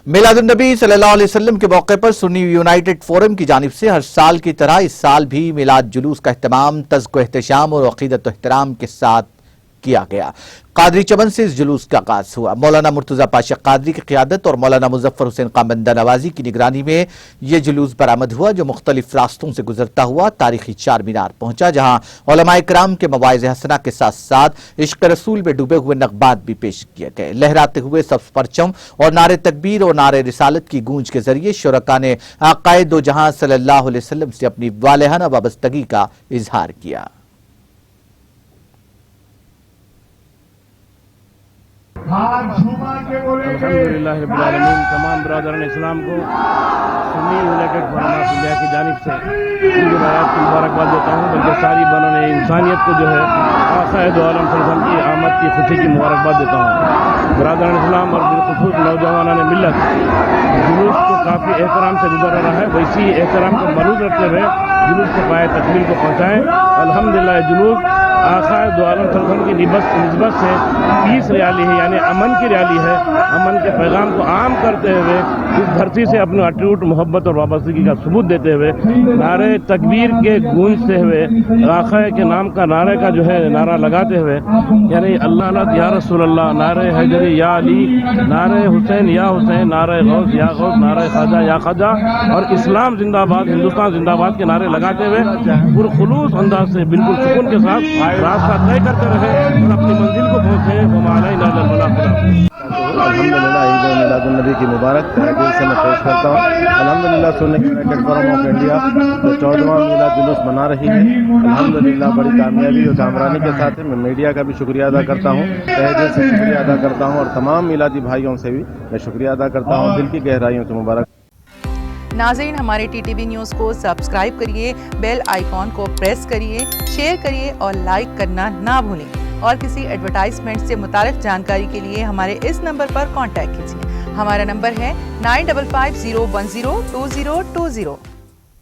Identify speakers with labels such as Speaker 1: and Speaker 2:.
Speaker 1: میلاد النبی صلی اللہ علیہ وسلم کے موقع پر سنی یونائٹڈ فورم کی جانب سے ہر سال کی طرح اس سال بھی میلاد جلوس کا اہتمام تزک و احتشام اور عقیدت و احترام کے ساتھ کیا گیا۔ قادری چمن سے اس جلوس کا آغاز ہوا۔ مولانا مرتضی پاشا قادری کی قیادت اور مولانا مظفر حسین قامندہ نوازی کی نگرانی میں یہ جلوس برآمد ہوا، جو مختلف راستوں سے گزرتا ہوا تاریخی چار مینار پہنچا، جہاں علماء کرام کے مواعظ حسنہ کے ساتھ ساتھ عشق رسول میں ڈوبے ہوئے نغمات بھی پیش کیے گئے۔ لہراتے ہوئے سبز پرچم اور نعرے تکبیر اور نعرے رسالت کی گونج کے ذریعے شرکاء نے آقائے دو جہاں صلی اللہ علیہ وسلم سے اپنی والہانہ وابستگی کا اظہار کیا۔
Speaker 2: الحمدللہ رب العالمین، تمام برادران اسلام کو سنی یونائٹڈ فورم آف انڈیا کی جانب سے عید الحیات کی مبارکباد دیتا ہوں، بلکہ ساری بنوں انسانیت کو جو ہے آقائے دو عالم صلی اللہ علیہ وسلم کی آمد کی خوشی کی مبارکباد دیتا ہوں۔ برادران اسلام اور بالخصوص نوجوانان ملت جلوس کو کافی احترام سے گزر رہا ہے، ویسی احترام کو ملحوظ رکھتے ہوئے جلوس کو پائے تکمیل کو پہنچائیں۔ الحمدللہ جلوس آقائے دو عالم صلی اللہ علیہ وسلم کی نسبت سے پیس ریالی ہے، یعنی امن کی ریالی ہے۔ امن کے پیغام کو عام کرتے ہوئے اس دھرتی سے اپنے اٹوٹ محبت اور وابستگی کا ثبوت دیتے ہوئے نعرے تکبیر کے گونجتے ہوئے آقا کے نام کا نعرے کا جو ہے نعرہ لگاتے ہوئے، یعنی اللہ اللہ یا رسول اللہ، نعرے حیدری یا علی، نعرے حسین یا حسین، نعرے غوث یا غوث، نعرے خواجہ یا خواجہ اور اسلام زندہ باد، ہندوستان زندہ باد کے نعرے لگاتے ہوئے پرخلوص انداز سے بالکل سکون کے ساتھ راستہ طے کرتے رہے اور اپنی منزل کو پہنچے۔ وما علینا الا البلاغ۔
Speaker 3: الحمدللہ عید میلاد النبی کی مبارک تہہ دل سے میں پیش کرتا ہوں۔ الحمدللہ سنی یونائٹڈ فورم آف انڈیا جو 14واں میلاد جلوس منا رہی ہے، الحمدللہ بڑی کامیابی اور کامرانی کے ساتھ میں میڈیا کا بھی شکریہ ادا کرتا ہوں، تہہ دل سے شکریہ ادا کرتا ہوں، اور تمام میلادی بھائیوں سے بھی میں شکریہ ادا کرتا ہوں، دل کی گہرائیوں سے مبارک۔
Speaker 4: ناظرین، ہمارے ٹی ٹی وی نیوز کو سبسکرائب کریے، بیل آئیکن کو پریس کریے، شیئر کریے اور لائک کرنا نہ بھولیں، اور کسی ایڈورٹائزمنٹ سے متعلق جانکاری کے لیے ہمارے اس نمبر پر کانٹیکٹ کیجیے۔ ہمارا نمبر ہے 9550102020۔